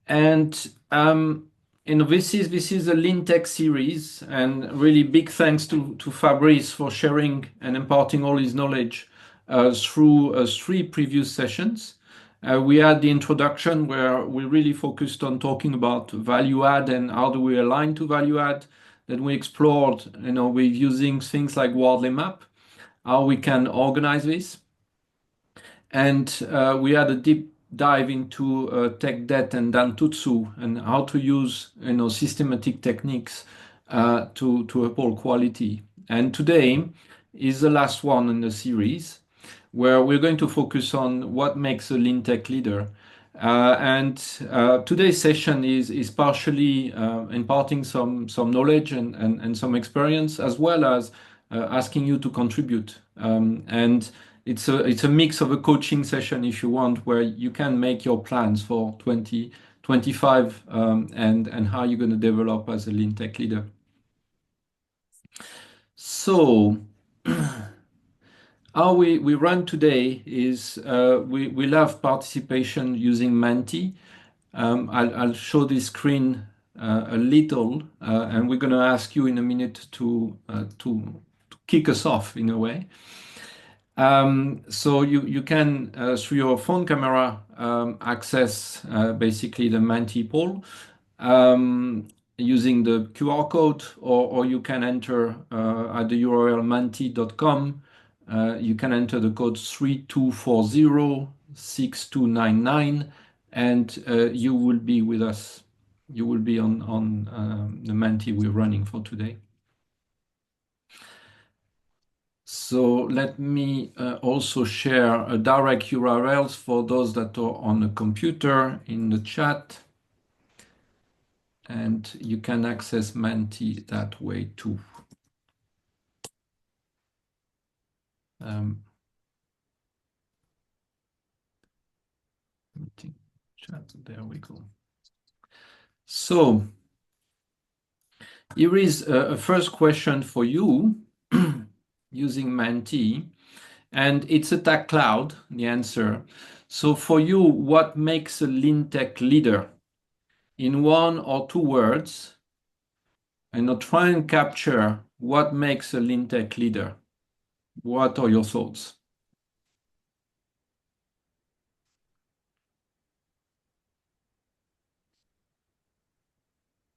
And this is a LeanTech series, and really big thanks to Fabrice for sharing and imparting all his knowledge through three previous sessions. We had the introduction where we really focused on talking about value add and how do we align to value add. Then we explored, with using things like Wordley Map, how we can organize this. And we had a deep dive into tech debt and Dantutsu and how to use systematic techniques to uphold quality. And today is the last one in the series where we're going to focus on what makes a lean tech leader. And today's session is partially imparting some knowledge and some experience, as well as asking you to contribute. And it's a mix of a coaching session, if you want, where you can make your plans for 2025 and how you're going to develop as a lean tech leader. So how we run today is we love participation using Menti. I'll show this screen a little, and we're going to ask you in a minute to kick us off in a way. So you can through your phone camera access basically the Menti poll using the QR code, or you can enter at the URL menti.com. You can enter the code 32406299, and you will be with us. You will be on the Menti we're running for today. So let me also share a direct URLs for those that are on a computer in the chat. And you can access Menti that way too. Meeting chat, there we go. So here is a first question for you using Menti, and it's a tech cloud, the answer. So for you, what makes a lean tech leader? In one or two words, and I'll try and capture what makes a lean tech leader. What are your thoughts?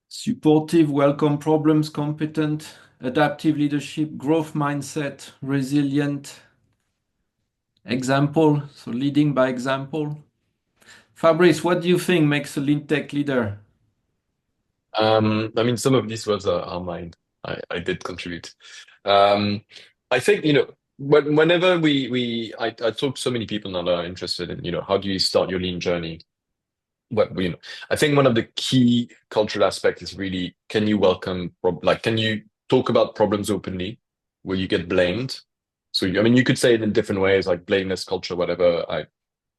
Supportive, welcome problems, competent, adaptive leadership, growth mindset, resilient, example, so leading by example. Fabrice, what do you think makes a lean tech leader? I mean, some of these words are mine. I did contribute. Um, I think, whenever I talk to so many people now that are interested in, how do you start your lean journey? I think one of the key cultural aspects is really, can you can you talk about problems openly? Will you get blamed? So, I mean, you could say it in different ways, like blameless culture, whatever.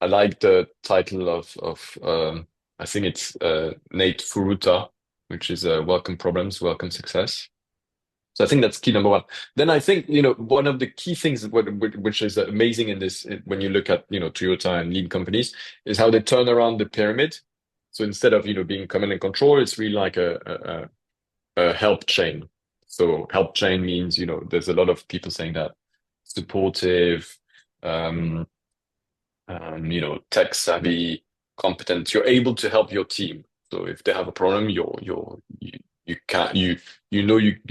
I like the title of I think it's Nate Furuta, which is Welcome Problems, Welcome Success. So I think that's key number one. Then I think, one of the key things which is amazing in this, when you look at, Toyota and lean companies, is how they turn around the pyramid. So instead of, being command and control, it's really like a help chain. So help chain means, there's a lot of people saying that supportive, um, tech savvy, competent. You're able to help your team. So if they have a problem, you can you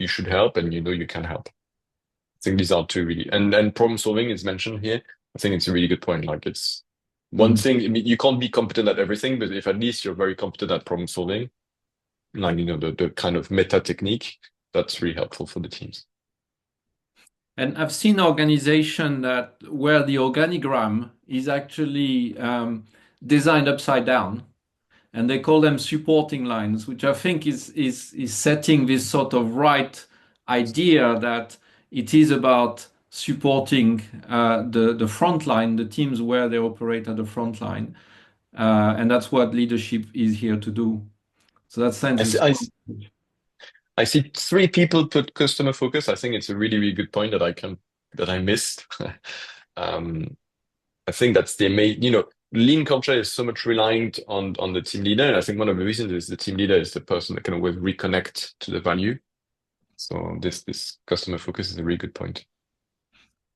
should help, and you can help. I think these are two really, and problem solving is mentioned here. I think it's a really good point. Like it's one Mm. thing. I mean, you can't be competent at everything, but if at least you're very competent at problem solving, like the kind of meta technique, that's really helpful for the teams. And I've seen organization that where the organigram is actually designed upside down, and they call them supporting lines, which I think is setting this sort of right idea that it is about supporting the front line, the teams where they operate at the front line, and that's what leadership is here to do. So that I sense see, is. I see three people put customer focus. I think it's a really, really good point that I missed. Um, I think that's the main, lean culture is so much reliant on the team leader. And I think one of the reasons is the team leader is the person that can always reconnect to the value. So this customer focus is a really good point.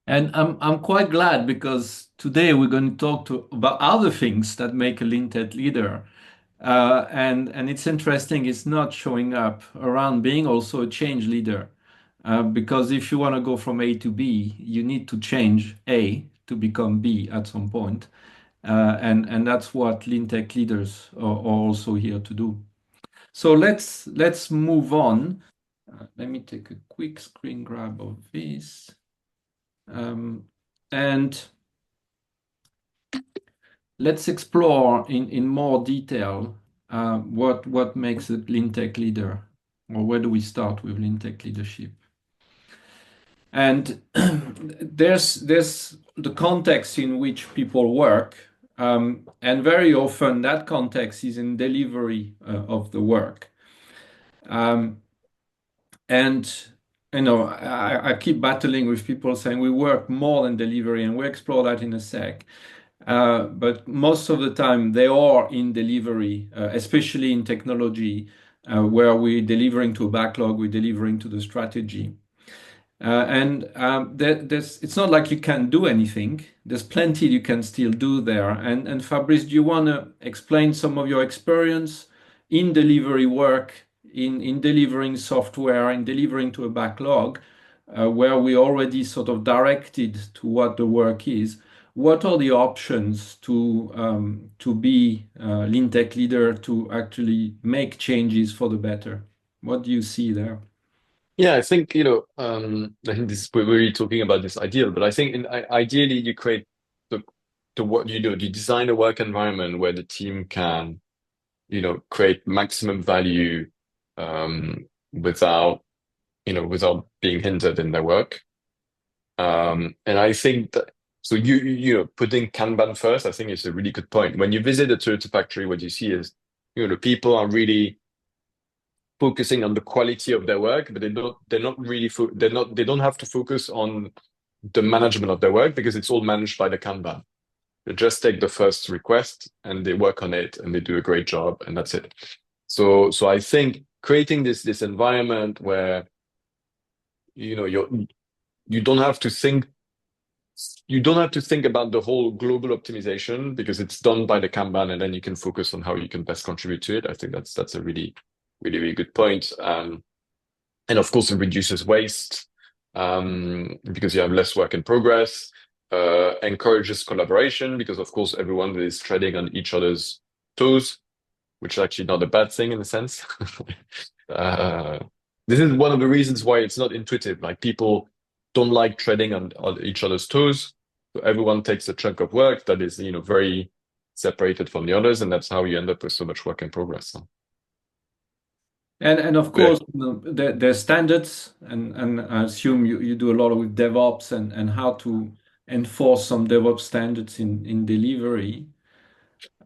And I'm quite glad because today we're going to talk about other things that make a LeanTech leader. And it's interesting, it's not showing up around being also a change leader. Because if you want to go from A to B, you need to change A to become B at some point. And that's what LeanTech leaders are also here to do. So let's move on. Let me take a quick screen grab of this. And let's explore in more detail what makes a LeanTech leader, or where do we start with LeanTech leadership? And there's the context in which people work, and very often that context is in delivery of the work. And I keep battling with people saying we work more than delivery, and we'll explore that in a sec. But most of the time they are in delivery, especially in technology, where we're delivering to a backlog, we're delivering to the strategy. It's not like you can't do anything. There's plenty you can still do there. And Fabrice, do you want to explain some of your experience in delivery work, in delivering software, in delivering to a backlog, where we already sort of directed to what the work is? What are the options to be a LeanTech leader, to actually make changes for the better? What do you see there? Yeah, I think, I think this we're really talking about this ideal, but I think ideally you create the what you do, you design a work environment where the team can, create maximum value without, without being hindered in their work. And I think that so putting Kanban first, I think is a really good point. When you visit a Toyota factory, what you see is, people are really focusing on the quality of their work, but they're not really they don't have to focus on the management of their work because it's all managed by the Kanban. They just take the first request and they work on it and they do a great job and that's it. So I think creating this environment where you don't have to think about the whole global optimization because it's done by the Kanban and then you can focus on how you can best contribute to it. I think that's a really, really, really good point. And of course, it reduces waste because you have less work in progress, encourages collaboration because, of course, everyone is treading on each other's toes, which is actually not a bad thing in a sense. This is one of the reasons why it's not intuitive. Like people don't like treading on each other's toes. So everyone takes a chunk of work that is, very separated from the others, and that's how you end up with so much work in progress. So, And of yeah. course, there's standards, and I assume you do a lot with DevOps and how to enforce some DevOps standards in delivery.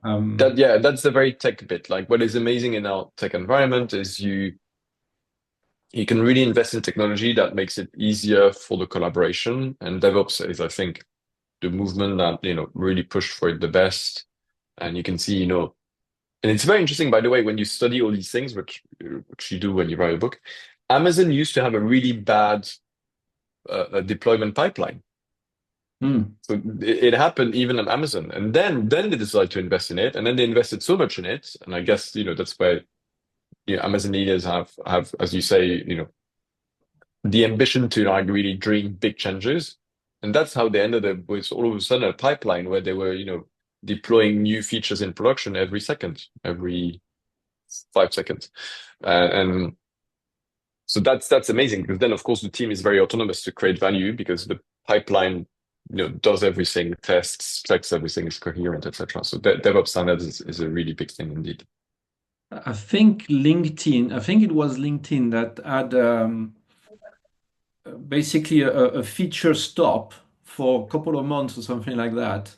That's the very tech bit. Like what is amazing in our tech environment is you can really invest in technology that makes it easier for the collaboration. And DevOps is, I think, the movement that, really pushed for it the best. And you can see, and it's very interesting, by the way, when you study all these things, which you do when you write a book, Amazon used to have a really bad deployment pipeline. So it happened even at Amazon, and then they decided to invest in it, and then they invested so much in it, and I guess that's where Amazon leaders have as you say the ambition to like really dream big changes, and that's how they ended up with all of a sudden a pipeline where they were deploying new features in production every second, every 5 seconds, and so that's amazing because then of course the team is very autonomous to create value because the pipeline does everything, tests, checks everything is coherent, etc. So DevOps standards is a really big thing indeed. I think I think it was LinkedIn that had basically a feature stop for a couple of months or something like that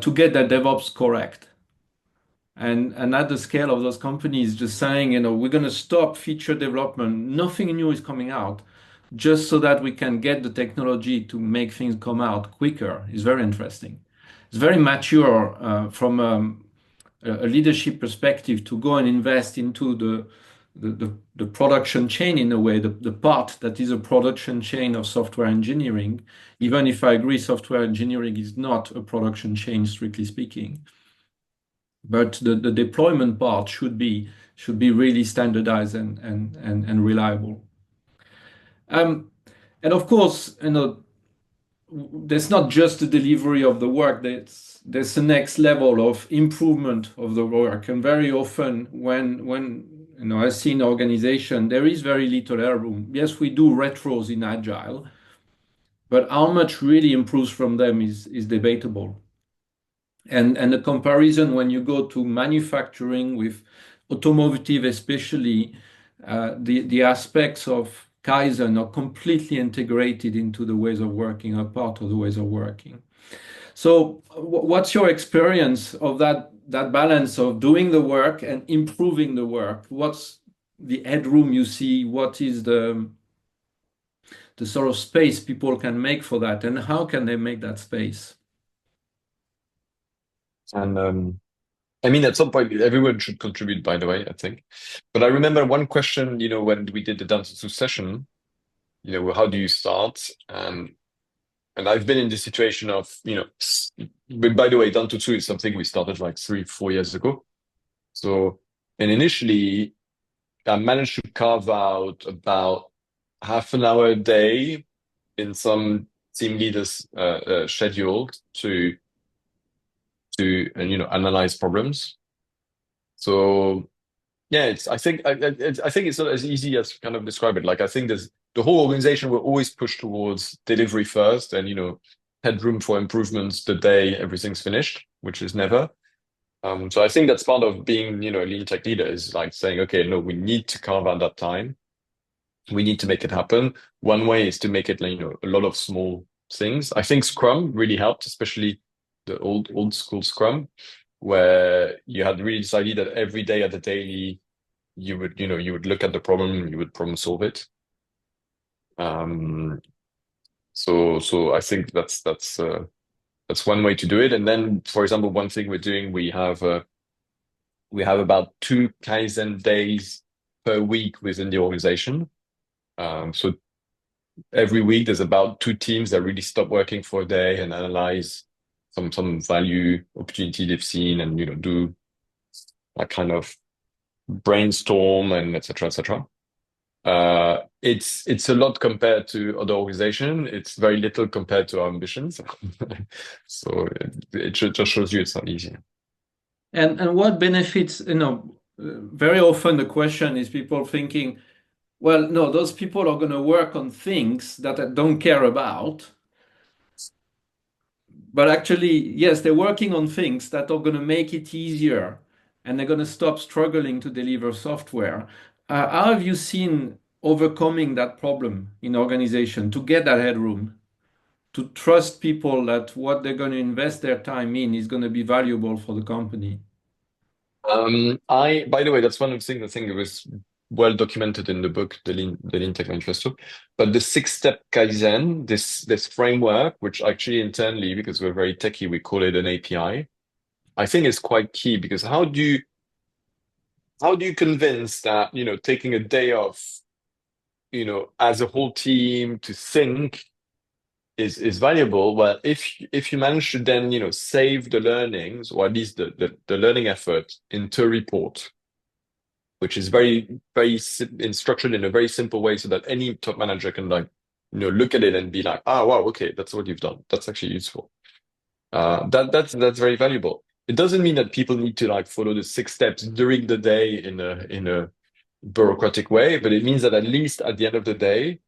to get that DevOps correct. And at the scale of those companies, just saying, we're going to stop feature development, nothing new is coming out, just so that we can get the technology to make things come out quicker is very interesting. it's very mature from a leadership perspective to go and invest into the production chain in a way, the part that is a production chain of software engineering, even if I agree software engineering is not a production chain, strictly speaking. But the deployment part should be really standardized and reliable. And of course, there's not just the delivery of the work. There's the next level of improvement of the work. And very often, when I see in organization, there is very little headroom. Yes, we do retros in Agile, but how much really improves from them is debatable. And the comparison when you go to manufacturing with automotive, especially, the aspects of Kaizen are completely integrated into the ways of working, are part of the ways of working. So, what's your experience of that balance of doing the work and improving the work? What's the headroom you see? What is the sort of space people can make for that, and how can they make that space? And I mean, at some point, everyone should contribute, by the way, I think. But I remember one question, when we did the Dance to session, how do you start? And I've been in this situation of, but by the way, Done to Two is something we started like 3, 4 years ago. So, and initially, I managed to carve out about half an hour a day in some team leaders' schedule to analyze problems. So yeah, I think it's not as easy as kind of describe it. Like I think there's the whole organization will always push towards delivery first, and headroom for improvements the day everything's finished, which is never. So I think that's part of being a lean tech leader is like saying, okay, no, we need to carve out that time. We need to make it happen. One way is to make it like, a lot of small things. I think Scrum really helped, especially the old school Scrum, where you had really decided that every day at the daily you would look at the problem, you would problem solve it. So I think that's one way to do it. And then, for example, one thing we're doing, we have about 2 Kaizen days per week within the organization. So every week there's about 2 teams that really stop working for a day and analyze some value opportunity they've seen and do a kind of brainstorm and etc. etc. It's a lot compared to other organizations. It's very little compared to our ambitions. So it just shows you it's not easy. And what benefits, very often the question is people thinking, well, no, those people are going to work on things that I don't care about. But actually, yes, they're working on things that are going to make it easier and they're going to stop struggling to deliver software. How have you seen overcoming that problem in organization to get that headroom, to trust people that what they're going to invest their time in is going to be valuable for the company? By the way, that's one of the things I think it was well documented in the book, the LeanTech Manifesto. But the 6-step Kaizen, this framework, which actually internally, because we're very techy, we call it an API. I think is quite key because how do you convince that, taking a day off, as a whole team to think is valuable? Well, if you manage to then, save the learnings or at least the learning effort into a report, which is very, very structured in a very simple way so that any top manager can like, look at it and be like, wow, okay, that's what you've done. That's actually useful. That's very valuable. It doesn't mean that people need to like follow the 6 steps during the day in a bureaucratic way, but it means that at least at the end of the day,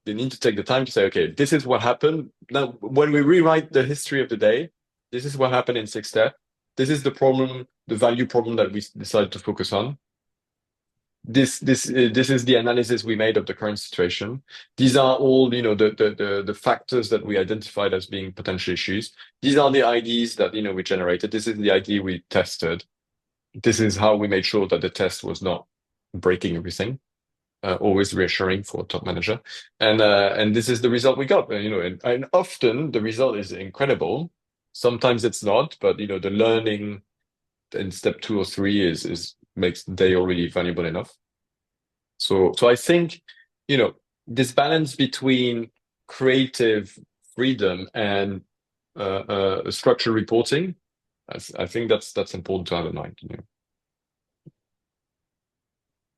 they need to take the time to say, okay, this is what happened. Now, when we rewrite the history of the day, this is what happened in 6 steps. This is the problem, the value problem that we decided to focus on. This is the analysis we made of the current situation. These are all, the factors that we identified as being potential issues. These are the IDs that, we generated. This is the ID we tested. This is how we made sure that the test was not breaking everything. Always reassuring for a top manager. And this is the result we got, and often the result is incredible. Sometimes it's not, but the learning in step 2 or 3 is makes the day already valuable enough. So I think, this balance between creative freedom and structured reporting, I think that's important to have in mind.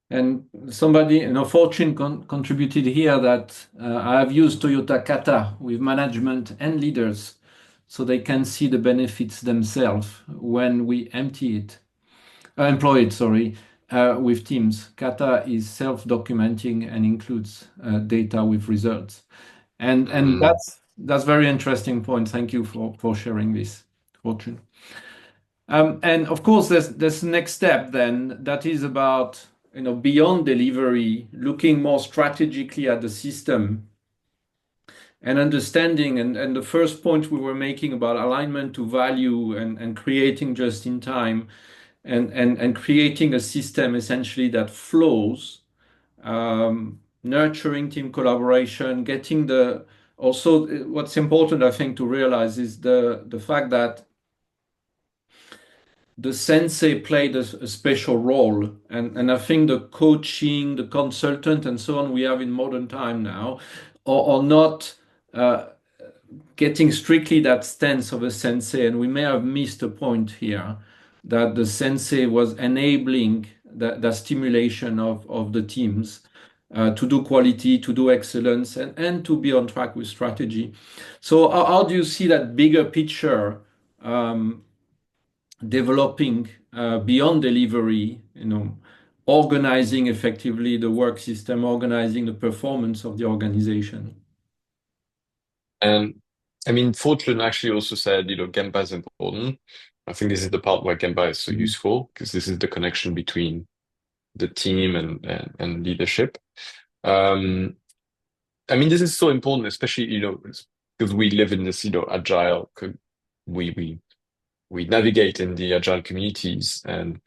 And somebody, Fortune contributed here that I have used Toyota Kata with management and leaders so they can see the benefits themselves when we employ it, sorry, with teams. Kata is self-documenting and includes data with results. And Mm. that's very interesting point. Thank you for sharing this, Fortune. And of course, there's the next step then that is about beyond delivery, looking more strategically at the system and understanding. And the first point we were making about alignment to value and creating just in time and creating a system essentially that flows, nurturing team collaboration, getting the also what's important I think to realize is the fact that the sensei played a special role. And I think the coaching, the consultant, and so on we have in modern time now are not uh, getting strictly that stance of a sensei. And we may have missed a point here that the sensei was enabling the stimulation of the teams to do quality, to do excellence, and to be on track with strategy. So how do you see that bigger picture developing beyond delivery, organizing effectively the work system, organizing the performance of the organization? And I mean, Fortune actually also said, Gemba is important. I think this is the part where Gemba is so useful because this is the connection between the team and leadership. Um, I mean, this is so important, especially, because we live in this, agile, we we navigate in the agile communities, and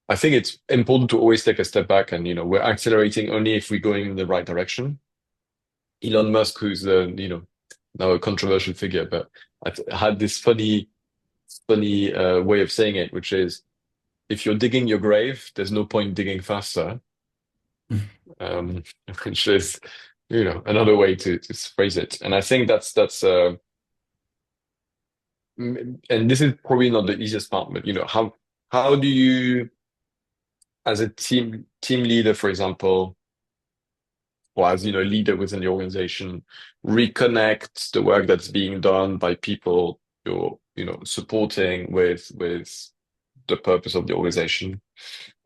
I think it's important to always take a step back and, we're accelerating only if we're going in the right direction. Elon Musk, who's now a controversial figure, but had this funny way of saying it, which is if you're digging your grave, there's no point digging faster. Um, which is, another way to phrase it. And I think and this is probably not the easiest part, but how do you, as a team leader, for example, or as leader within the organization, reconnect the work that's being done by people you're supporting with the purpose of the organization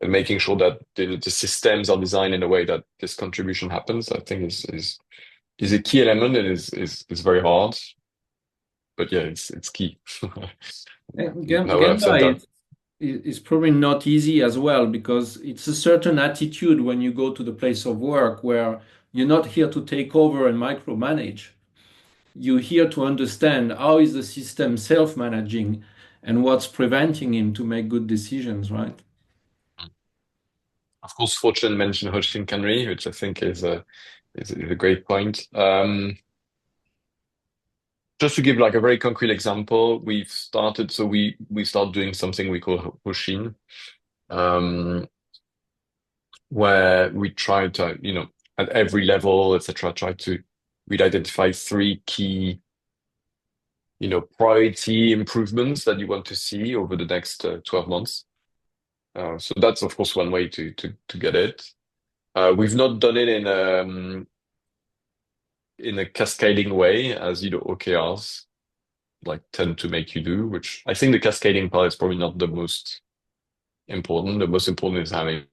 and making sure that the systems are designed in a way that this contribution happens. I think is a key element. It is very hard, but yeah, it's key. Now that I've said Gemba that. is probably not easy as well because it's a certain attitude when you go to the place of work where you're not here to take over and micromanage. You're here to understand how is the system self-managing and what's preventing him to make good decisions, right? Of course, Fortune mentioned Hoshin Kanri, which I think is a great point. Just to give like a very concrete example, so we start doing something we call Hoshin, um, where we try to, at every level, etc., try to we'd identify 3 key, priority improvements that you want to see over the next 12 months. So that's of course one way to get it. We've not done it in a cascading way as OKRs like tend to make you do, which I think the cascading part is probably not the most important. The most important is having,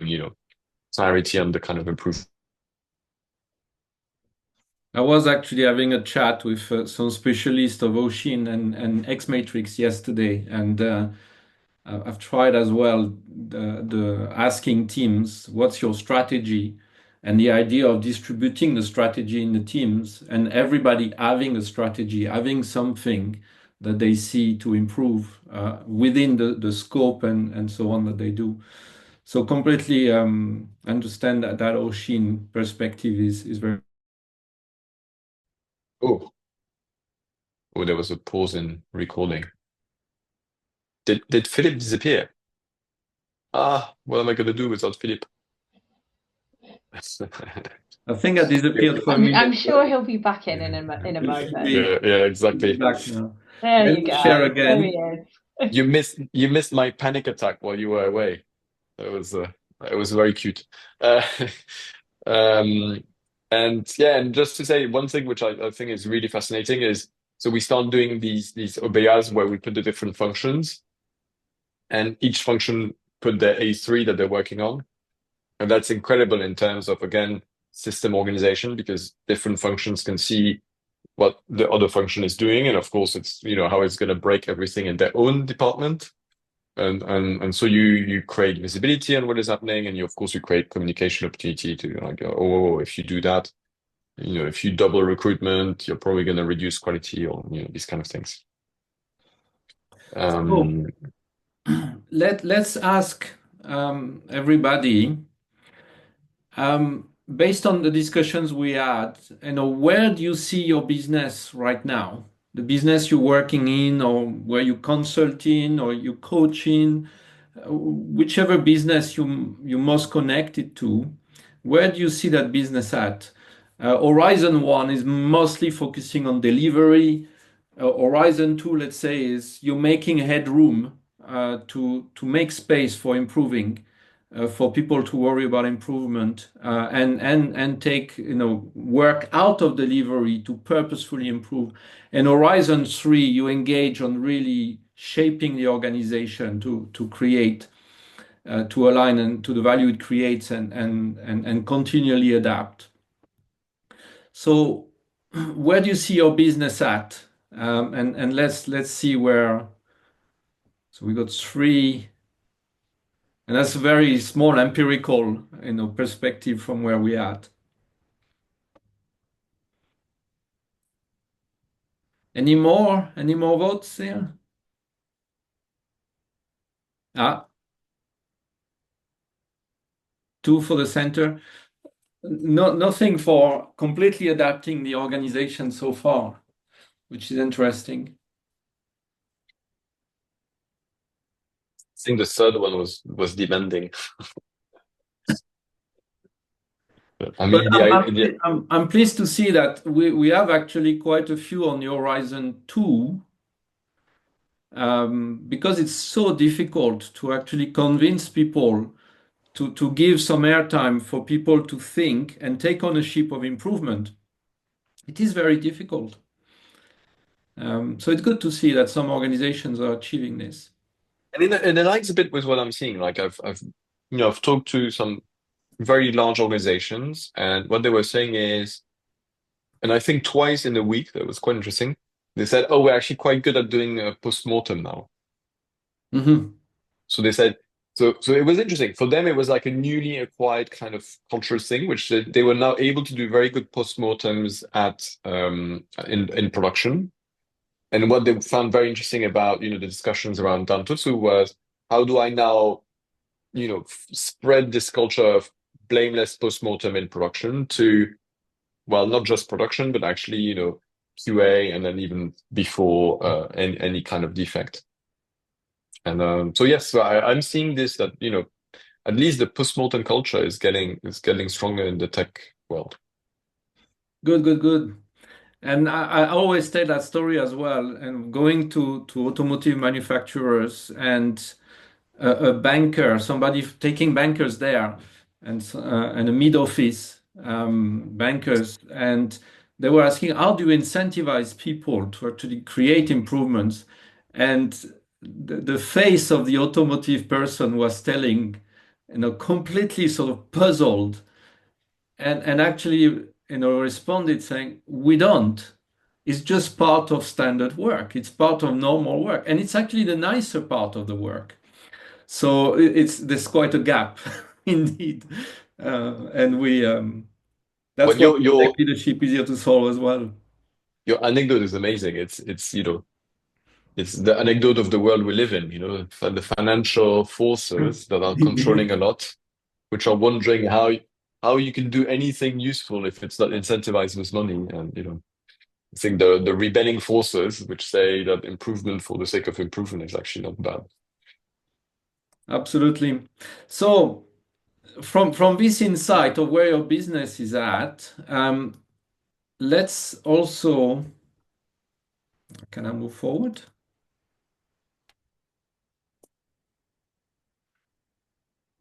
clarity on the kind of improvement. I was actually having a chat with some specialists of Oshin and X Matrix yesterday, and I've tried as well the asking teams, what's your strategy? And the idea of distributing the strategy in the teams and everybody having a strategy, having something that they see to improve within the scope and so on that they do. So completely understand that Oshin perspective is very. Oh, Oh, there was a pause in recording. Did Philip disappear? Ah, what am I going to do without Philip? I think I disappeared for a I'm minute. sure he'll be back in a He should moment. be, Yeah, should be exactly. back now. There Let you me go. share There he again. is. You missed my panic attack while you were away. It was very cute. Uh, um, and yeah, and just to say one thing which I think is really fascinating is so we start doing these OBAs where we put the different functions and each function put their A3 that they're working on. And that's incredible in terms of again system organization because different functions can see what the other function is doing. And of course it's how it's going to break everything in their own department. And so you create visibility on what is happening, and of course you create communication opportunity to like, oh, if you do that, if you double recruitment, you're probably going to reduce quality or these kind of things. So let's ask everybody, based on the discussions we had, where do you see your business right now? The business you're working in, or where you consult in, or you coach in, whichever business you're most connected to, where do you see that business at? Horizon 1 is mostly focusing on delivery. Horizon 2, let's say, is you're making headroom to make space for improving, for people to worry about improvement, and take work out of delivery to purposefully improve. And Horizon 3, you engage on really shaping the organization to create, to align and to the value it creates, and continually adapt. So where do you see your business at? And let's see where. So we got three, and that's a very small empirical, perspective from where we at. Any more votes here? Ah, two for the center. Nothing for completely adapting the organization so far, which is interesting. I think the third one was demanding. I But mean, I'm pleased to see that we have actually quite a few on the Horizon 2, because it's so difficult to actually convince people to give some airtime for people to think and take ownership of improvement. It is very difficult. So it's good to see that some organizations are achieving this. and it aligns a bit with what I'm seeing. Like I've talked to some very large organizations, and what they were saying is, and I think twice in a week, that was quite interesting. They said, "Oh, we're actually quite good at doing a post-mortem now." Mm-hmm. So they said, so it was interesting for them. It was like a newly acquired kind of cultural thing, which they were now able to do very good post-mortems at in production. And what they found very interesting about the discussions around Dantotsu was how do I now spread this culture of blameless post-mortem in production to, well, not just production, but actually, QA and then even before any kind of defect. And so yes, so I'm seeing this that, at least the post-mortem culture is getting stronger in the tech world. Good. And I always tell that story as well. And going to automotive manufacturers and a banker, somebody taking bankers there, and a mid office, bankers, and they were asking, how do you incentivize people to actually create improvements? And the face of the automotive person was telling, completely sort of puzzled, and actually, responded saying, we don't. It's just part of standard work. It's part of normal work, and it's actually the nicer part of the work. So there's quite a gap indeed, and that's But why your we make your leadership easier to solve as well. your anecdote is amazing. It's the anecdote of the world we live in, the financial forces that are controlling a lot, which are wondering how you can do anything useful if it's not incentivized with money. And think the rebelling forces which say that improvement for the sake of improvement is actually not bad. Absolutely. So from this insight of where your business is at, let's also, can I move forward?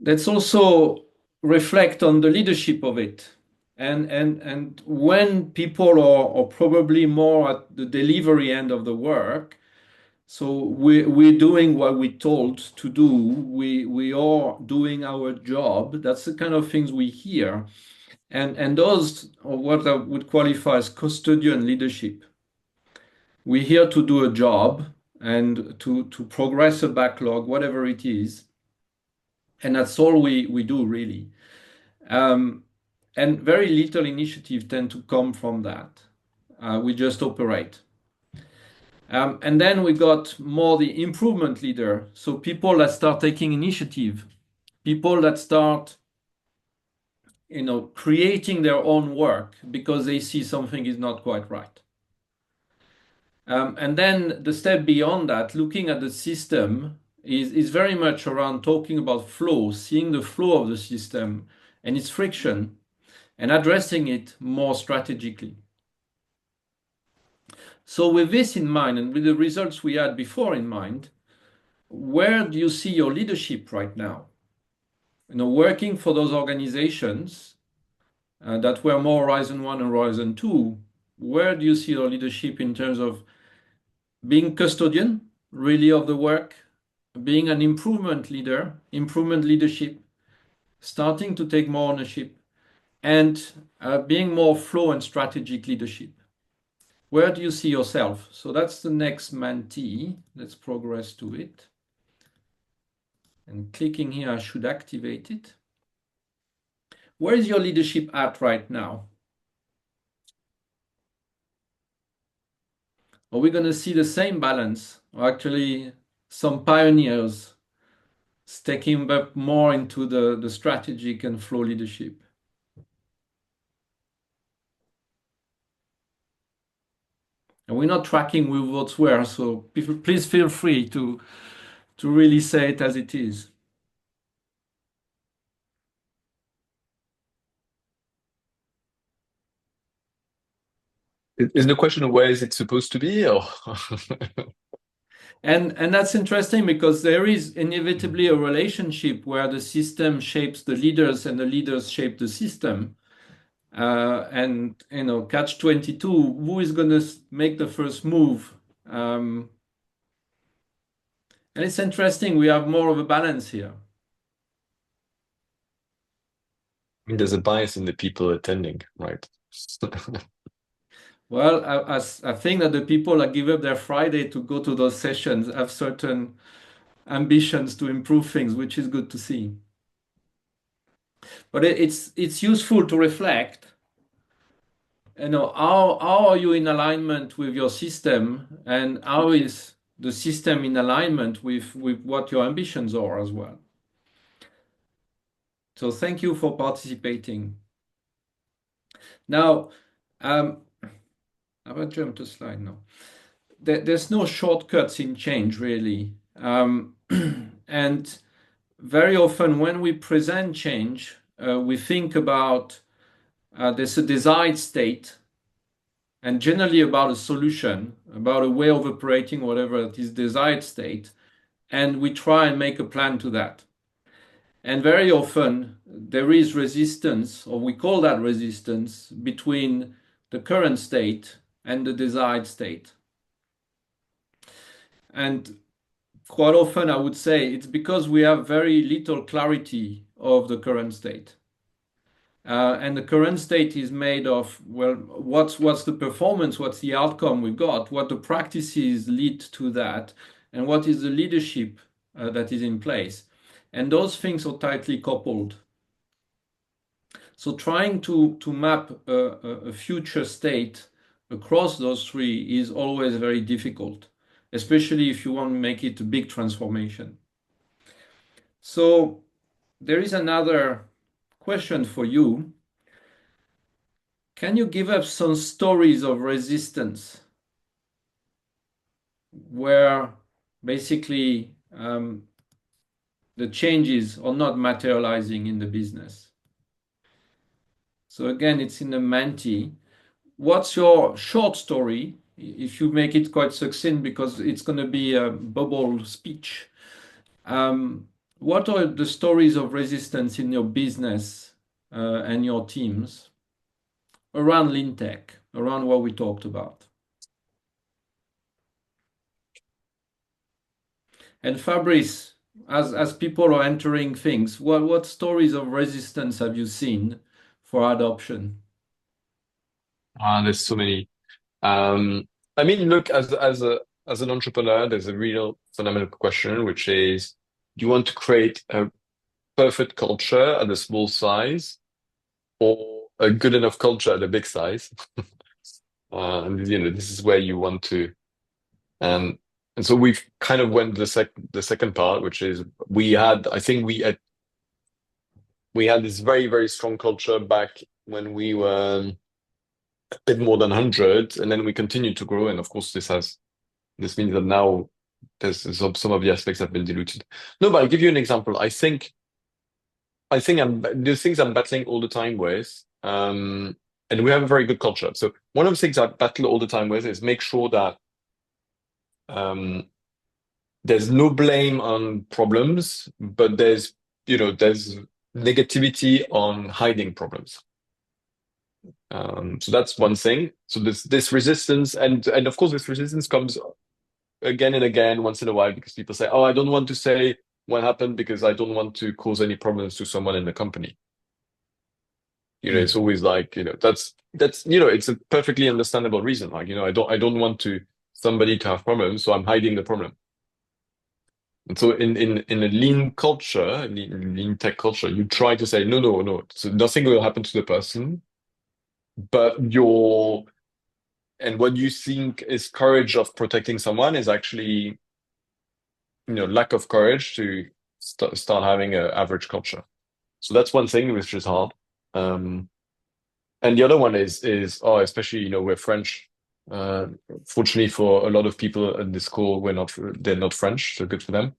Let's also reflect on the leadership of it. And when people are probably more at the delivery end of the work, so we're doing what we're told to do. We are doing our job. That's the kind of things we hear. And those are what I would qualify as custodian leadership. We're here to do a job and to progress a backlog, whatever it is. And that's all we do, really. And very little initiative tend to come from that. We just operate. And then we got more the improvement leader. So people that start taking initiative, people that start, creating their own work because they see something is not quite right. And then the step beyond that, looking at the system, is very much around talking about flow, seeing the flow of the system and its friction, and addressing it more strategically. So with this in mind, and with the results we had before in mind, where do you see your leadership right now? Working for those organizations that were more Horizon 1 and Horizon 2, where do you see your leadership in terms of being custodian, really, of the work, being an improvement leader, improvement leadership, starting to take more ownership, and being more flow and strategic leadership? Where do you see yourself? So that's the next Mantee. Let's progress to it. And clicking here, I should activate it. Where is your leadership at right now? Are we going to see the same balance? Or actually some pioneers stepping up more into the strategic and flow leadership? And we're not tracking with votes where, so please feel free to really say it as it is. Is the question of where is it supposed to be, or? And that's interesting because there is inevitably a relationship where the system shapes the leaders and the leaders shape the system. And catch 22, who is going to make the first move? And it's interesting, we have more of a balance here. I mean, there's a bias in the people attending, right? Well, I think that the people that give up their Friday to go to those sessions have certain ambitions to improve things, which is good to see. But it's useful to reflect. How are you in alignment with your system, and how is the system in alignment with what your ambitions are as well? So thank you for participating. Now, I will jump to slide now. There's no shortcuts in change, really. And very often when we present change, we think about there's a desired state, and generally about a solution, about a way of operating, whatever this desired state, and we try and make a plan to that. And very often there is resistance, or we call that resistance, between the current state and the desired state. And quite often I would say it's because we have very little clarity of the current state. And the current state is made of, well, what's the performance, what's the outcome we've got, what the practices lead to that, and what is the leadership that is in place. And those things are tightly coupled. So trying to map a future state across those three is always very difficult, especially if you want to make it a big transformation. So there is another question for you. Can you give us some stories of resistance where basically the changes are not materializing in the business? So again, it's in the Menti. What's your short story? If you make it quite succinct, because it's going to be a bubble speech. What are the stories of resistance in your business and your teams around LeanTech, around what we talked about? And Fabrice, as people are entering things, what stories of resistance have you seen for adoption? There's so many. Um, I mean, look, as an entrepreneur, there's a real fundamental question, which is, do you want to create a perfect culture at a small size, or a good enough culture at a big size? And this is where you want to. Um, and so we've kind of went the second part, which is I think we had this very, very strong culture back when we were a bit more than 100, and then we continued to grow. And of course, this means that now there's some of the aspects have been diluted. No, but I'll give you an example. There's things I'm battling all the time with, and we have a very good culture. So one of the things I battle all the time with is make sure that um, there's no blame on problems, but there's negativity on hiding problems. So that's one thing. So this resistance, and of course this resistance comes again and again once in a while because people say, "Oh, I don't want to say what happened because I don't want to cause any problems to someone in the company." It's always like, it's a perfectly understandable reason. Like, I don't want somebody to have problems, so I'm hiding the problem. And so in a lean culture, lean tech culture, you try to say, no, no, no. So nothing will happen to the person, but and what you think is courage of protecting someone is actually, lack of courage to start having an average culture. So that's one thing which is hard. And the other one is especially, we're French. Fortunately for a lot of people at this call, they're not French, so good for them.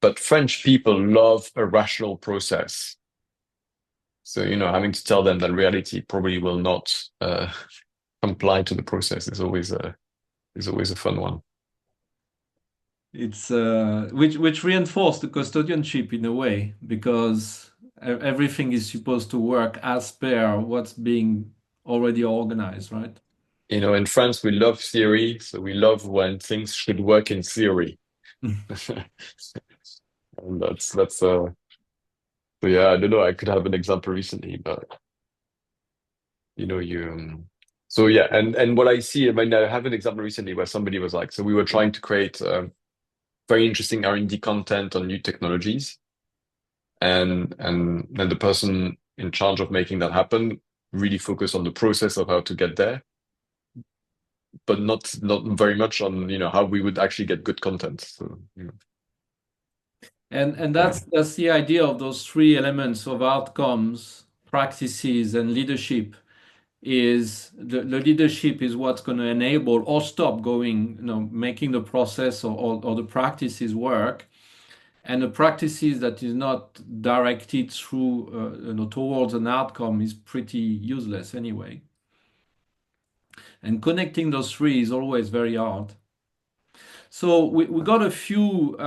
But French people love a rational process. So, having to tell them that reality probably will not comply to the process is always a fun one. It's which reinforced the custodianship in a way, because everything is supposed to work as per what's being already organized, right? In France, we love theory, so we love when things should work in theory. And so yeah, I don't know. I could have an example recently, but so yeah, and what I see, I mean, I have an example recently where somebody was like, so we were trying to create very interesting R&D content on new technologies, and then the person in charge of making that happen really focused on the process of how to get there, but not very much on how we would actually get good content. So And that's the idea of those three elements of outcomes, practices, and leadership. Is the leadership is what's going to enable or stop going, making the process or the practices work. And the practices that is not directed through, towards an outcome is pretty useless anyway. And connecting those three is always very hard. So we got a few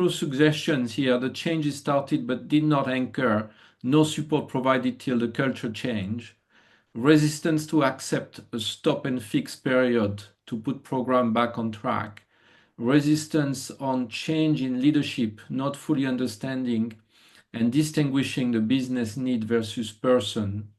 suggestions here. The changes started but did not anchor. No support provided till the culture change. Resistance to accept a stop and fix period to put program back on track. Resistance on change in leadership, not fully understanding and distinguishing the business need versus person.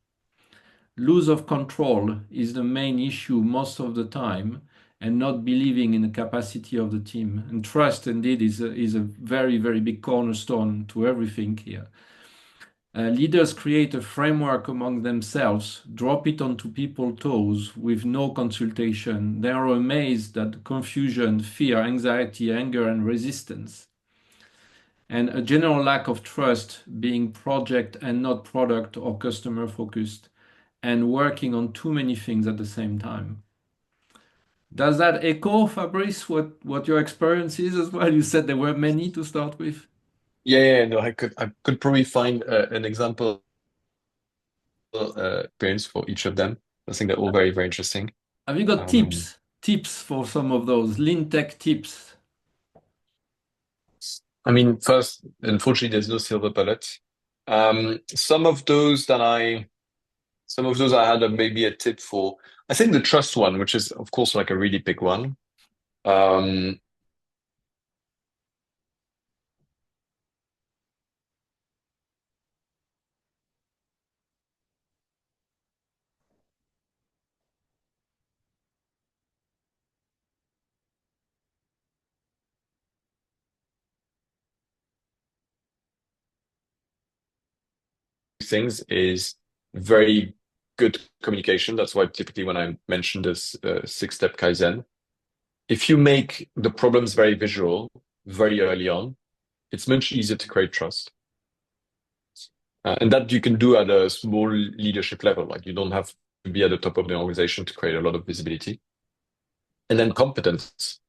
Lose of control is the main issue most of the time, and not believing in the capacity of the team. And trust indeed is a very, very big cornerstone to everything here. Leaders create a framework among themselves, drop it onto people's toes with no consultation. They are amazed at the confusion, fear, anxiety, anger, and resistance. and a general lack of trust, being project and not product or customer focused, and working on too many things at the same time. Does that echo, Fabrice, what your experience is as well? You said there were many to start with. Yeah, no, I could probably find an example experience for each of them. I think they're all very, very interesting. Have you got Um, tips for some of those LeanTech tips? I mean, first, unfortunately, there's no silver bullet. Some of those I had maybe a tip for. I think the trust one, which is of course like a really big one. Um, things is very good communication. That's why typically when I mention this six-step Kaizen, if you make the problems very visual very early on, it's much easier to create trust. And that you can do at a small leadership level. Like you don't have to be at the top of the organization to create a lot of visibility. And then competence.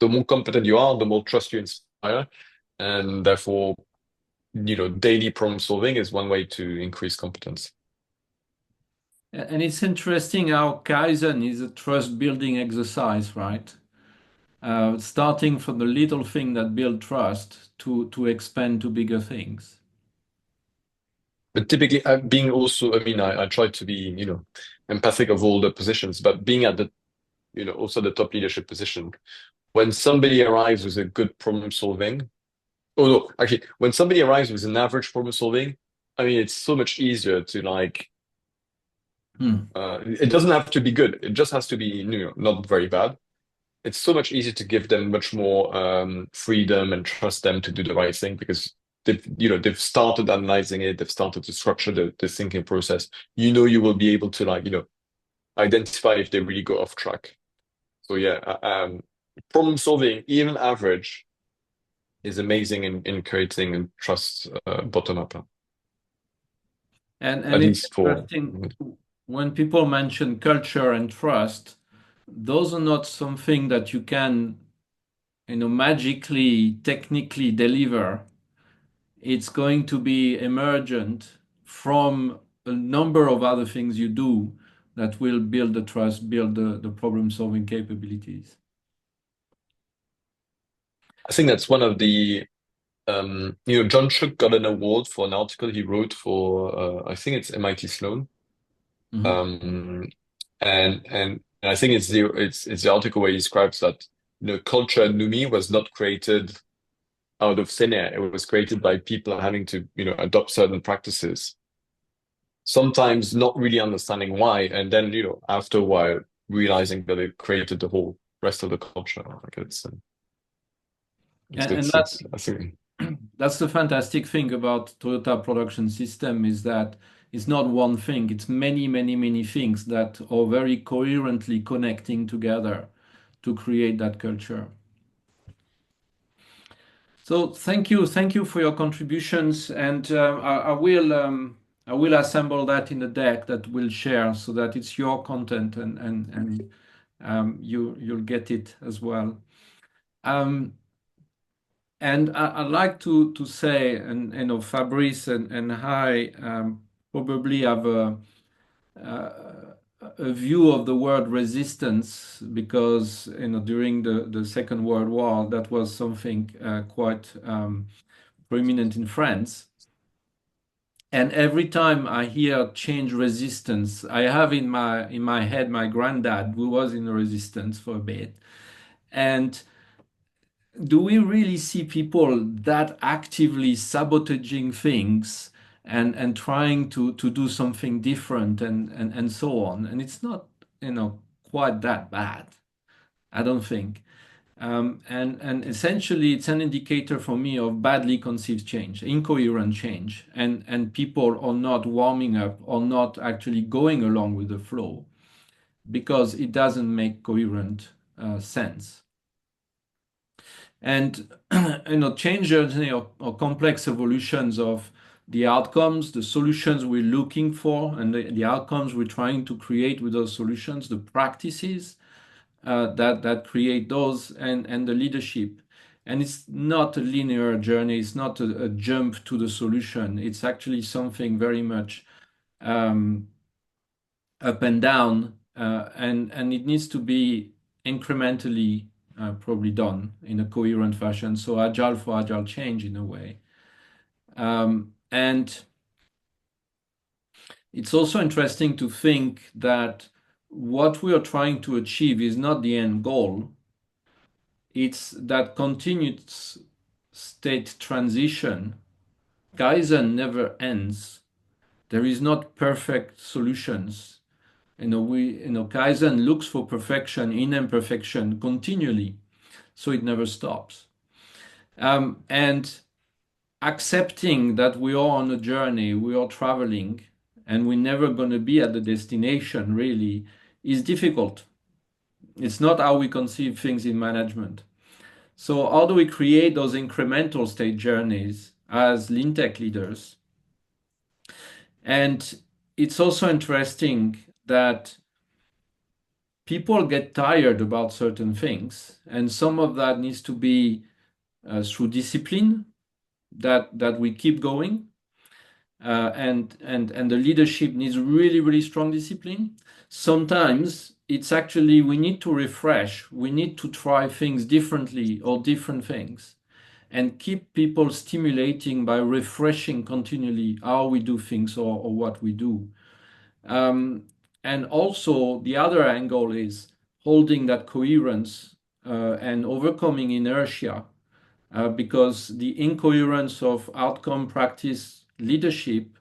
The more competent you are, the more trust you inspire. And therefore, daily problem solving is one way to increase competence. And it's interesting how Kaizen is a trust building exercise, right? Starting from the little thing that build trust to expand to bigger things. But typically, being also, I mean, I try to be, empathic of all the positions, but being at the, also the top leadership position, when somebody arrives with a good problem solving, oh no, actually, when somebody arrives with an average problem solving, I mean, it's so much easier to like, it doesn't have to be good. It just has to be, not very bad. It's so much easier to give them much more freedom and trust them to do the right thing because they've started analyzing it, they've started to structure the thinking process. You will be able to like, identify if they really go off track. So yeah, problem solving, even average, is amazing in creating and trust bottom up. And At it's least for interesting when people mention culture and trust, those are not something that you can, magically, technically deliver. It's going to be emergent from a number of other things you do that will build the trust, build the problem-solving capabilities. I think that's one of the John Shook got an award for an article he wrote for I think it's MIT Sloan. Mhm. Um, and I think it's the article where he describes that culture at Numi was not created out of thin air. It was created by people having to adopt certain practices, sometimes not really understanding why, and then after a while realizing that it created the whole rest of the culture. Like it's And it's, that's it's I think. that's the fantastic thing about Toyota production system is that it's not one thing, it's many, many, many things that are very coherently connecting together to create that culture. So thank you for your contributions, and I will assemble that in a deck that we'll share so that it's your content and you'll get it as well. Um, and I'd like to say, and Fabrice and I probably have a view of the word resistance because during the Second World War that was something quite prominent in France. And every time I hear change resistance, I have in my head my granddad who was in resistance for a bit. And do we really see people that actively sabotaging things and trying to do something different and so on? And it's not, quite that bad, I don't think. And essentially, it's an indicator for me of badly conceived change, incoherent change, and people are not warming up or not actually going along with the flow because it doesn't make coherent sense. And change journey or complex evolutions of the outcomes, the solutions we're looking for, and the outcomes we're trying to create with those solutions, the practices that create those, and the leadership. And it's not a linear journey. It's not a jump to the solution. It's actually something very much up and down, and it needs to be incrementally probably done in a coherent fashion. So agile for agile change in a way. And it's also interesting to think that what we are trying to achieve is not the end goal. It's that continued state transition. Kaizen never ends. There is not perfect solutions. Kaizen looks for perfection in imperfection continually, so it never stops. And accepting that we are on a journey, we are traveling, and we're never going to be at the destination really is difficult. It's not how we conceive things in management. So how do we create those incremental state journeys as LeanTech leaders? And it's also interesting that people get tired about certain things, and some of that needs to be through discipline, that we keep going, and the leadership needs really, really strong discipline. Sometimes it's actually we need to refresh, we need to try things differently or different things, and keep people stimulating by refreshing continually how we do things or what we do. And also the other angle is holding that coherence and overcoming inertia, because the incoherence of outcome practice leadership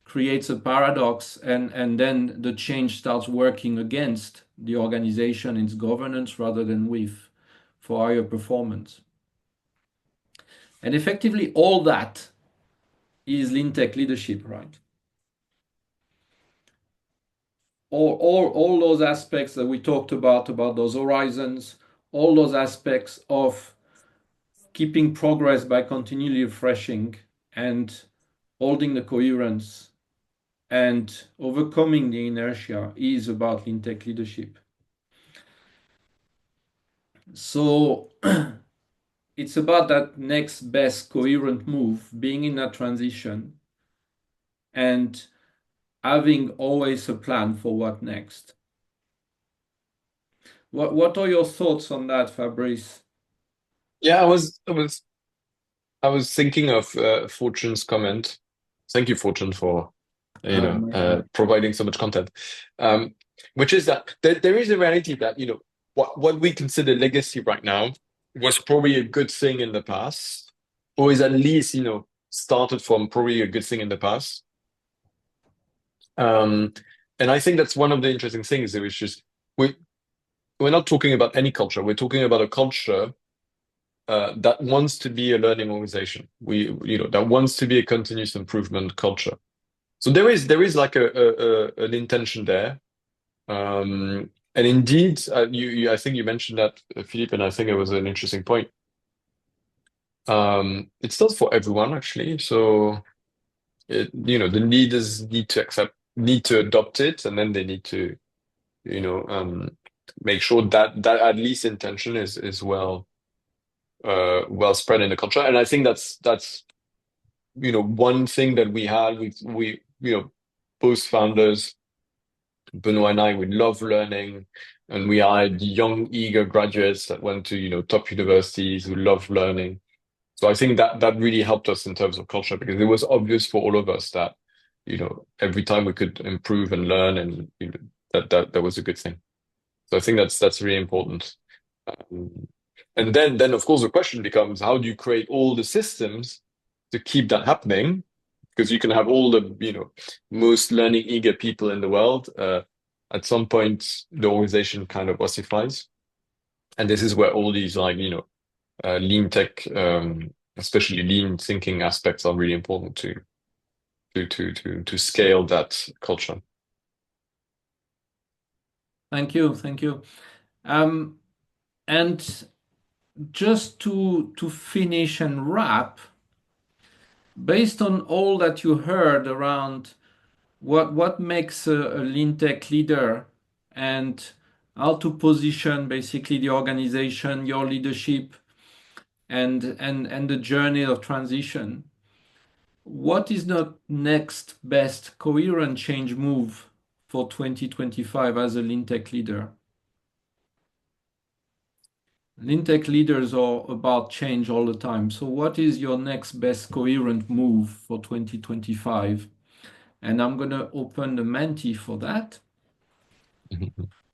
creates a paradox, and then the change starts working against the organization, its governance, rather than with for higher performance. And effectively all that is LeanTech leadership, right? All those aspects that we talked about those horizons, all those aspects of keeping progress by continually refreshing and holding the coherence and overcoming the inertia is about LeanTech leadership. So it's about that next best coherent move, being in that transition and having always a plan for what next. What are your thoughts on that, Fabrice? Yeah, I was thinking of Fortune's comment. Thank you, Fortune, for providing so much content. Which is that there is a reality that what we consider legacy right now was probably a good thing in the past, or is at least started from probably a good thing in the past. And I think that's one of the interesting things. It was just we're not talking about any culture. We're talking about a culture that wants to be a learning organization. That wants to be a continuous improvement culture. So there is like an intention there, and indeed, I think you mentioned that, Philippe, and I think it was an interesting point. It's not for everyone actually. So the leaders need to adopt it, and then they need to make sure that at least intention is well spread in the culture. And I think that's one thing that we had. We both founders, Benoit and I, we love learning, and we hired young, eager graduates that went to top universities who love learning. So I think that really helped us in terms of culture, because it was obvious for all of us that every time we could improve and learn, and that was a good thing. So I think that's really important. And then of course the question becomes, how do you create all the systems to keep that happening? Because you can have all the most learning eager people in the world. At some point, the organization kind of ossifies, and this is where all these lean tech, especially lean thinking aspects, are really important to scale that culture. Thank you. And just to finish and wrap, based on all that you heard around what makes a lean tech leader and how to position basically the organization, your leadership, and the journey of transition. What is the next best coherent change move for 2025 as a lean tech leader? Lean tech leaders are about change all the time. So what is your next best coherent move for 2025? And I'm going to open the Menti for that.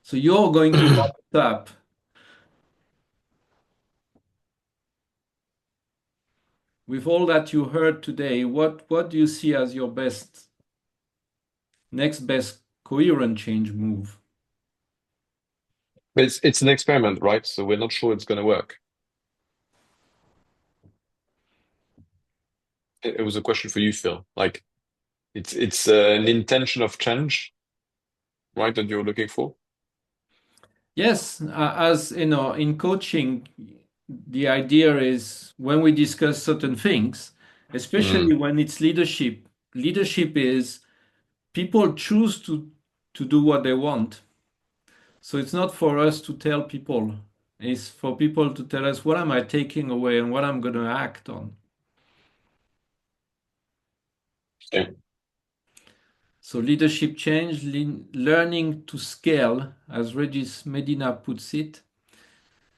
So you're going to wrap it up. With all that you heard today, what do you see as your next best coherent change move? It's an experiment, right? So we're not sure it's going to work. It was a question for you, Phil. Like it's an intention of change, right, that you're looking for. Yes, as you know, in coaching, the idea is when we discuss certain things, especially Mm, when it's leadership, leadership is people choose to do what they want. So it's not for us to tell people, it's for people to tell us what am I taking away and what I'm going to act on. yeah. So leadership change, learning to scale, as Regis Medina puts it.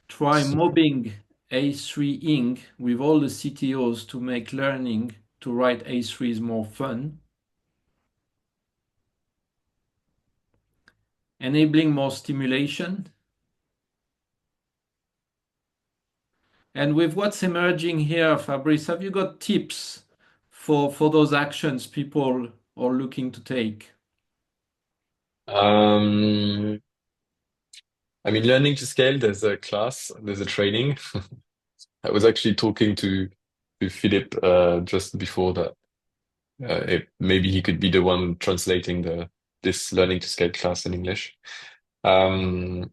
Try mobbing A3 Inc. with all the CTOs to make learning to write A3s more fun. Enabling more stimulation. And with what's emerging here, Fabrice, have you got tips for those actions people are looking to take? Um, I mean, learning to scale, there's a class, there's a training. I was actually talking to Philip just before that. Maybe he could be the one translating this learning to scale class in English. Um,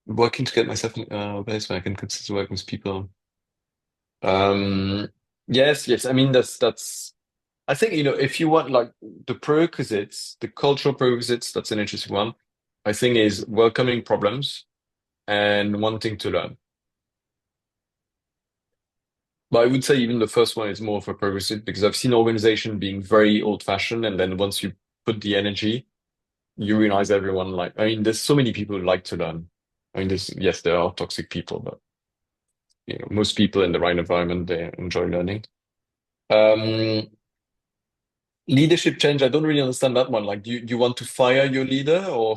Working to get myself in a place where I can consider working with people. Um, yes, yes. I mean, that's. I think, if you want like the prerequisites, the cultural prerequisites, that's an interesting one. I think is welcoming problems and wanting to learn. But I would say even the first one is more of a prerequisite because I've seen organization being very old-fashioned, and then once you put the energy, you realize everyone like. I mean, there's so many people who like to learn. I mean, yes, there are toxic people, but most people in the right environment they enjoy learning. Um, Leadership change, I don't really understand that one. Like, do you want to fire your leader or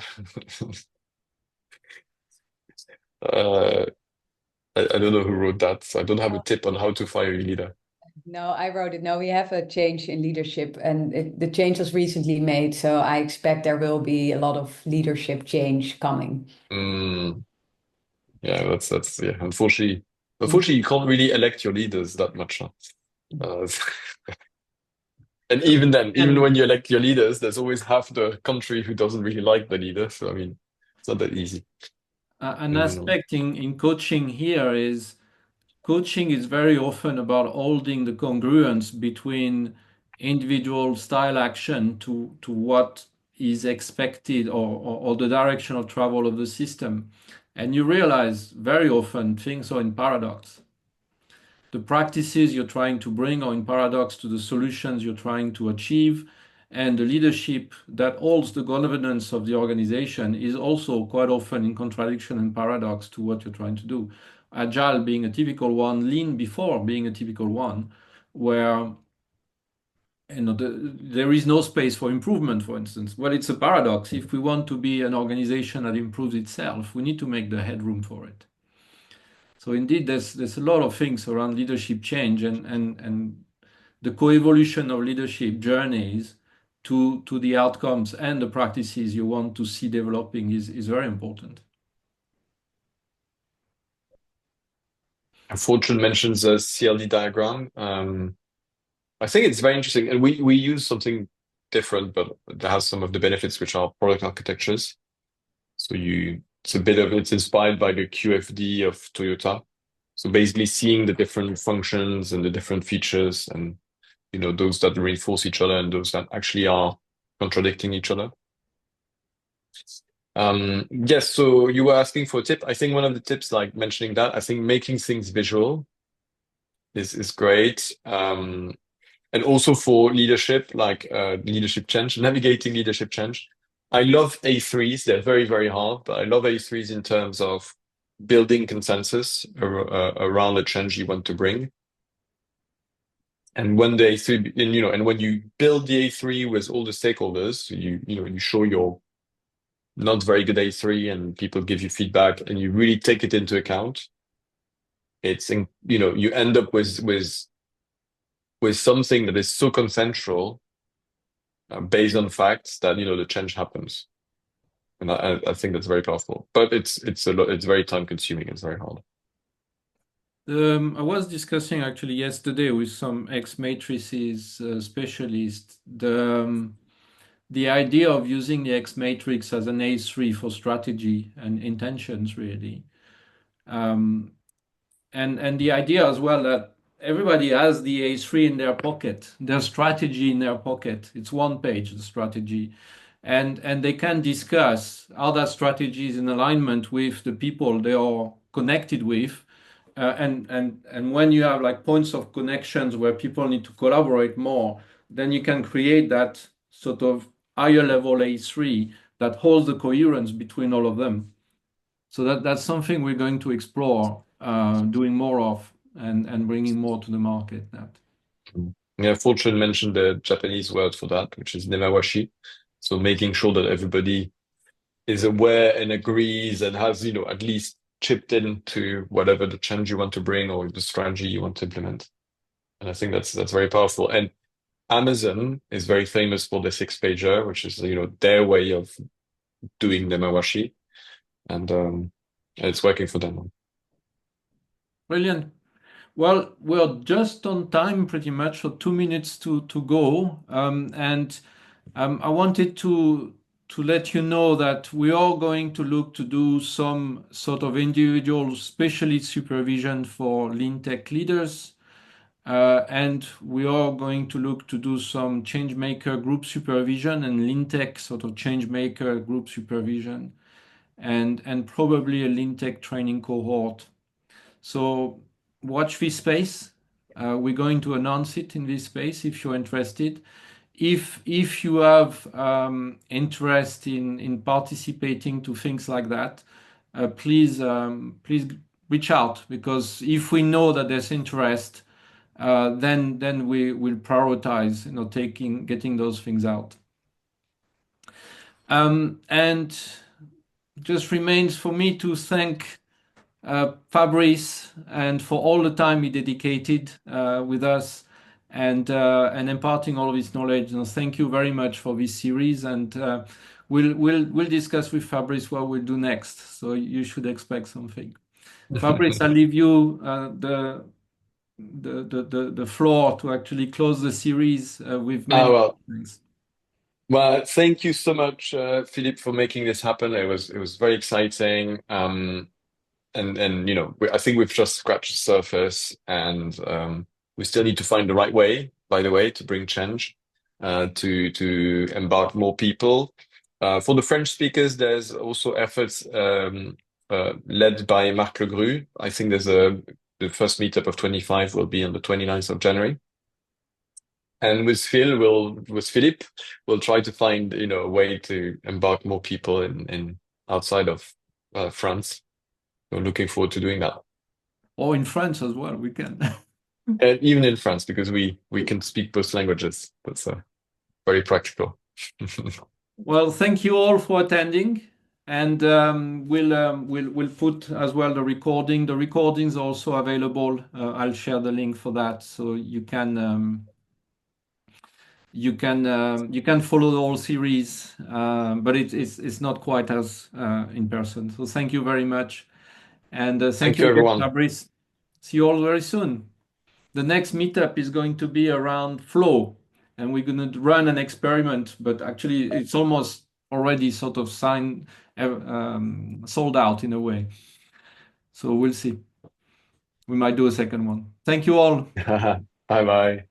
uh, I don't know who wrote that, so I don't have a tip on how to fire your leader. No, I wrote it. No, we have a change in leadership, and the change was recently made. So I expect there will be a lot of leadership change coming. Mm, yeah, that's yeah. Unfortunately, you can't really elect your leaders that much. Huh? Uh, and even then, even And when you elect your leaders, there's always half the country who doesn't really like the leader. So I mean, it's not that easy. an Mm, aspect in coaching here is coaching is very often about holding the congruence between individual style action to what is expected or the direction of travel of the system. And you realize very often things are in paradox. The practices you're trying to bring are in paradox to the solutions you're trying to achieve. And the leadership that holds the governance of the organization is also quite often in contradiction and paradox to what you're trying to do. Agile being a typical one, lean before being a typical one, where there is no space for improvement, for instance. Well, it's a paradox. If we want to be an organization that improves itself, we need to make the headroom for it. So indeed, there's a lot of things around leadership change and the co-evolution of leadership journeys to the outcomes and the practices you want to see developing is very important. Fortune mentions a CLD diagram. I think it's very interesting, and we use something different, but that has some of the benefits, which are product architectures. So it's inspired by the QFD of Toyota. So basically seeing the different functions and the different features and, those that reinforce each other and those that actually are contradicting each other. Yes, so you were asking for a tip. I think one of the tips, like mentioning that, I think making things visual is great. And also for leadership, like leadership change, navigating leadership change. I love A3s. They're very, very hard, but I love A3s in terms of building consensus around the change you want to bring. And when the A3, and when you build the A3 with all the stakeholders, you show your not very good A3 and people give you feedback and you really take it into account. You end up with something that is so consensual based on facts that the change happens, and I think that's very powerful. But it's very time consuming. It's very hard. I was discussing actually yesterday with some X-matrices specialists the idea of using the X-matrix as an A3 for strategy and intentions, really. And the idea as well that everybody has the A3 in their pocket, their strategy in their pocket. It's one page, the strategy. And they can discuss how that strategy is in alignment with the people they are connected with. And when you have like points of connections where people need to collaborate more, then you can create that sort of higher level A3 that holds the coherence between all of them. So that's something we're going to explore, doing more of and bringing more to the market. That. Yeah, Fortune mentioned the Japanese word for that, which is nemawashi. So making sure that everybody is aware and agrees and has, at least chipped into whatever the change you want to bring or the strategy you want to implement. And I think that's very powerful. And Amazon is very famous for the 6-pager, which is, their way of doing nemawashi. And it's working for them. Brilliant. Well, we're just on time pretty much, so 2 minutes to go. And I wanted to let you know that we are going to look to do some sort of individual specialist supervision for LeanTech leaders. And we are going to look to do some change maker group supervision and LeanTech sort of change maker group supervision and probably a LeanTech training cohort. So watch this space. We're going to announce it in this space if you're interested. If you have interest in participating to things like that, please reach out, because if we know that there's interest, then we will prioritize, getting those things out. And just remains for me to thank Fabrice and for all the time he dedicated with us and imparting all of his knowledge. And thank you very much for this series. And we'll discuss with Fabrice what we'll do next. So you should expect something. Fabrice, I'll leave you the floor to actually close the series with many thanks. Well, thank you so much, Philippe, for making this happen. It was very exciting. And I think we've just scratched the surface, and we still need to find the right way, by the way, to bring change, to embark more people. For the French speakers, there's also efforts led by Marc Legru. I think there's the first meetup of 25 will be on the 29th of January. And with Philippe, we'll try to find, a way to embark more people in outside of France. We're looking forward to doing that. Or in France as well, we can. And even in France, because we can speak both languages. That's very practical. Well, thank you all for attending, and we'll put as well the recording. The recording's also available. I'll share the link for that, so you can follow the whole series, but it's not quite as in person. So thank you very much. And thank you again, everyone. Fabrice. See you all very soon. The next meetup is going to be around flow, and we're going to run an experiment, but actually it's almost already sort of sold out in a way. So we'll see. we might do a second one. Thank you all. Bye bye.